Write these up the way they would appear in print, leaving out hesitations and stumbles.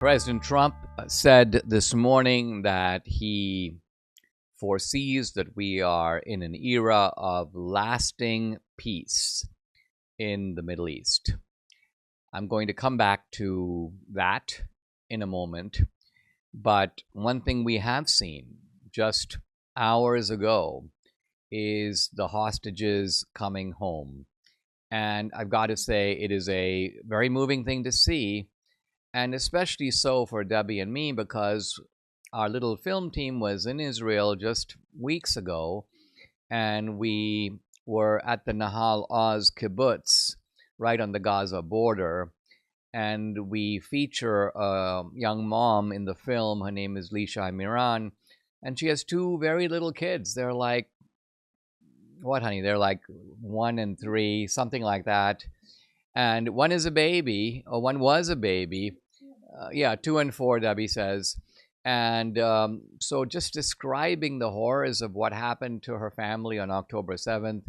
President Trump said this morning that he foresees that we are in an era of lasting peace in the Middle East. I'm going to come back to that in a moment. But one thing we have seen just hours ago is the hostages coming home. And I've got to say, it is a very moving thing to see. And especially so for Debbie and me, because our little film team was in Israel just weeks ago, and we were at the Nahal Oz kibbutz right on the Gaza border. And we feature a young mom in the film. Her name is Lisha Miran, and she has two very little kids. They're like, what, honey? They're like 1 and 3, something like that. And one is a baby, or one was a baby. 2 and 4, Debbie says. And so just describing the horrors of what happened to her family on October 7th.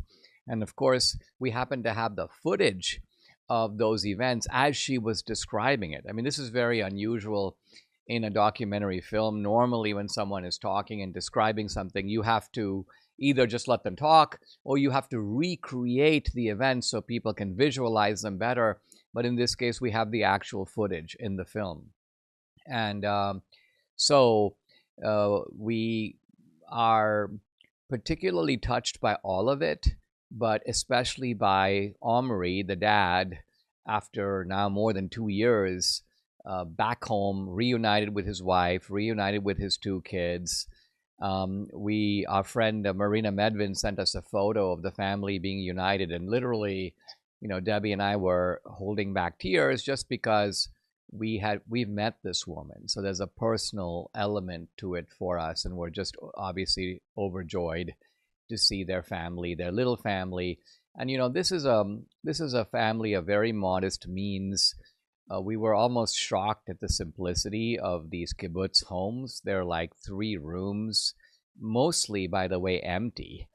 And of course, we happen to have the footage of those events as she was describing it. I mean, this is very unusual in a documentary film. Normally, when someone is talking and describing something, you have to either just let them talk, or you have to recreate the events so people can visualize them better. But in this case, we have the actual footage in the film. And so we are particularly touched by all of it, but especially by Omri, the dad, after now more than 2 years, back home, reunited with his wife, reunited with his 2 kids. Our friend Marina Medvin sent us a photo of the family being united, and literally, Debbie and I were holding back tears just because we've met this woman. So there's a personal element to it for us, and we're just obviously overjoyed to see their family, their little family. And this is a family of very modest means. We were almost shocked at the simplicity of these kibbutz homes. They're like 3 rooms, mostly, by the way, empty.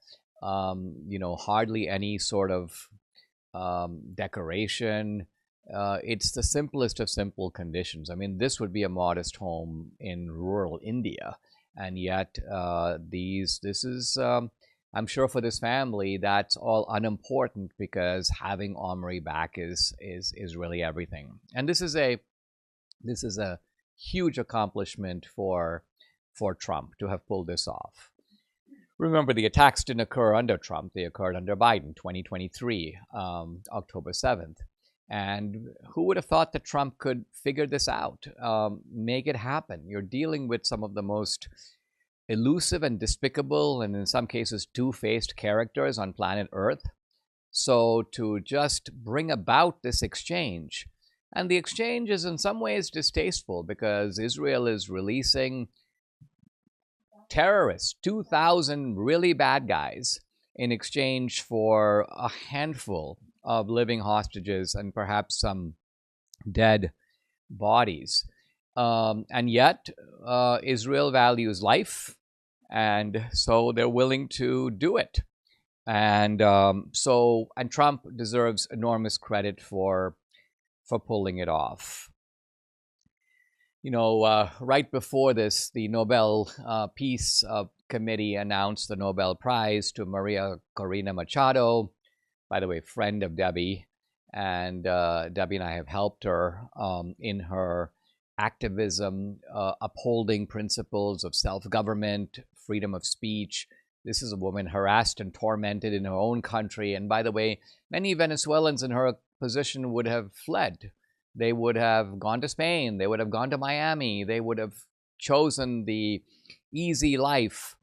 Hardly any sort of decoration. It's the simplest of simple conditions. I mean, this would be a modest home in rural India, and yet this is. I'm sure for this family, that's all unimportant, because having Omri back is really everything. And this is a huge accomplishment for Trump to have pulled this off. Remember, the attacks didn't occur under Trump; they occurred under Biden, 2023, October 7th. And who would have thought that Trump could figure this out, make it happen? You're dealing with some of the most elusive and despicable, and in some cases two-faced characters on planet Earth. So to just bring about this exchange, and the exchange is in some ways distasteful, because Israel is releasing terrorists, 2,000 really bad guys, in exchange for a handful of living hostages and perhaps some dead bodies. And yet, Israel values life, and so they're willing to do it. And Trump deserves enormous credit for pulling it off. Right before this, the Nobel Peace Committee announced the Nobel Prize to Maria Corina Machado, by the way, friend of Debbie, and Debbie and I have helped her in her activism, upholding principles of self-government, freedom of speech. This is a woman harassed and tormented in her own country. And by the way, many Venezuelans in her position would have fled. They would have gone to Spain. They would have gone to Miami. They would have chosen the easy life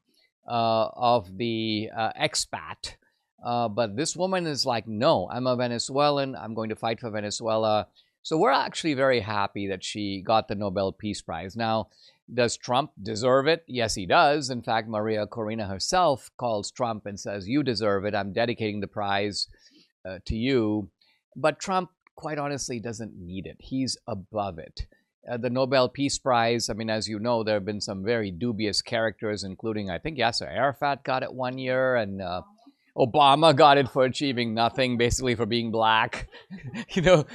of the expat. But this woman is like, no, I'm a Venezuelan. I'm going to fight for Venezuela. So we're actually very happy that she got the Nobel Peace Prize. Now, does Trump deserve it? Yes, he does. In fact, Maria Corina herself calls Trump and says, you deserve it. I'm dedicating the prize to you. But Trump, quite honestly, doesn't need it. He's above it. The Nobel Peace Prize, I mean, as you know, there have been some very dubious characters, including, I think, Yasser Arafat got it one year, and Obama got it for achieving nothing, basically for being black. Well,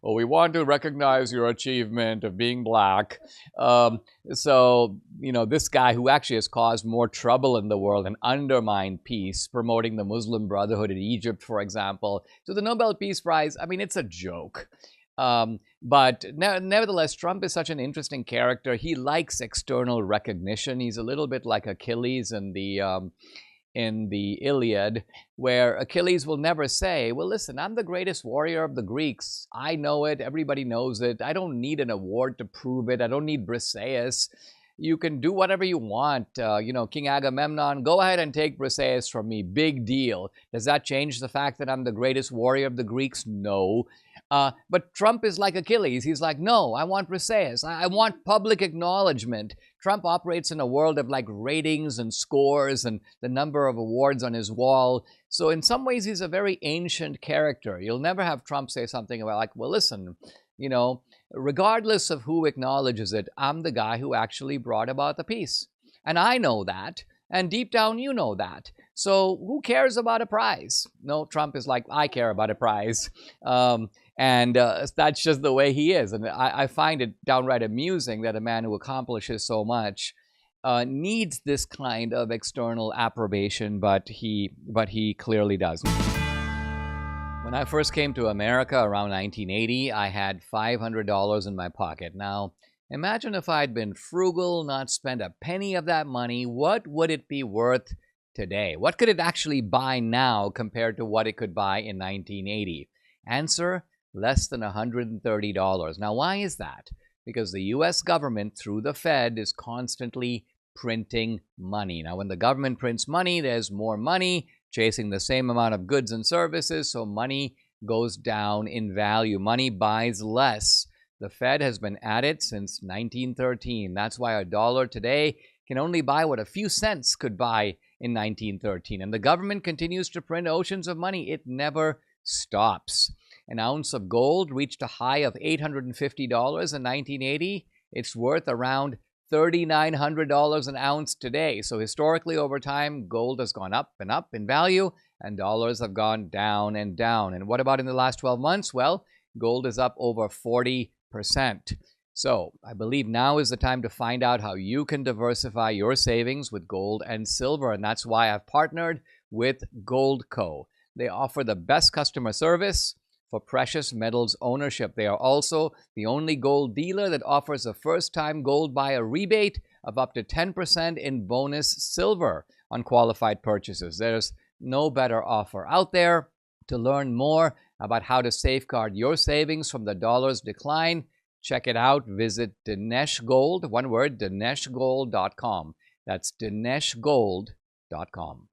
we want to recognize your achievement of being black. This guy who actually has caused more trouble in the world and undermined peace, promoting the Muslim Brotherhood in Egypt, for example. So the Nobel Peace Prize, I mean, it's a joke. But nevertheless, Trump is such an interesting character. He likes external recognition. He's a little bit like Achilles in the Iliad, where Achilles will never say, well, listen, I'm the greatest warrior of the Greeks. I know it. Everybody knows it. I don't need an award to prove it. I don't need Briseis. You can do whatever you want. King Agamemnon, go ahead and take Briseis from me. Big deal. Does that change the fact that I'm the greatest warrior of the Greeks? No. But Trump is like Achilles. He's like, no, I want Briseis. I want public acknowledgement. Trump operates in a world of like ratings and scores and the number of awards on his wall. So in some ways, he's a very ancient character. You'll never have Trump say something about like, well, listen, regardless of who acknowledges it, I'm the guy who actually brought about the peace. And I know that. And deep down, you know that. So who cares about a prize? No, Trump is like, I care about a prize. That's just the way he is. And I find it downright amusing that a man who accomplishes so much needs this kind of external approbation, but he clearly doesn't. When I first came to America around 1980, I had $500 in my pocket. Now, imagine if I'd been frugal, not spent a penny of that money. What would it be worth today? What could it actually buy now compared to what it could buy in 1980? Answer: less than $130. Now, why is that? Because the U.S. government, through the Fed, is constantly printing money. Now, when the government prints money, there's more money chasing the same amount of goods and services, so money goes down in value. Money buys less. The Fed has been at it since 1913. That's why a dollar today can only buy what a few cents could buy in 1913. And the government continues to print oceans of money. It never stops. An ounce of gold reached a high of $850 in 1980. It's worth around $3,900 an ounce today. So historically, over time, gold has gone up and up in value, and dollars have gone down and down. And what about in the last 12 months? Well, gold is up over 40%. So I believe now is the time to find out how you can diversify your savings with gold and silver. And that's why I've partnered with Goldco. They offer the best customer service for precious metals ownership. They are also the only gold dealer that offers a first-time gold buyer rebate of up to 10% in bonus silver on qualified purchases. There's no better offer out there. To learn more about how to safeguard your savings from the dollar's decline, check it out. Visit Dinesh Gold, one word, dineshgold.com. That's dineshgold.com.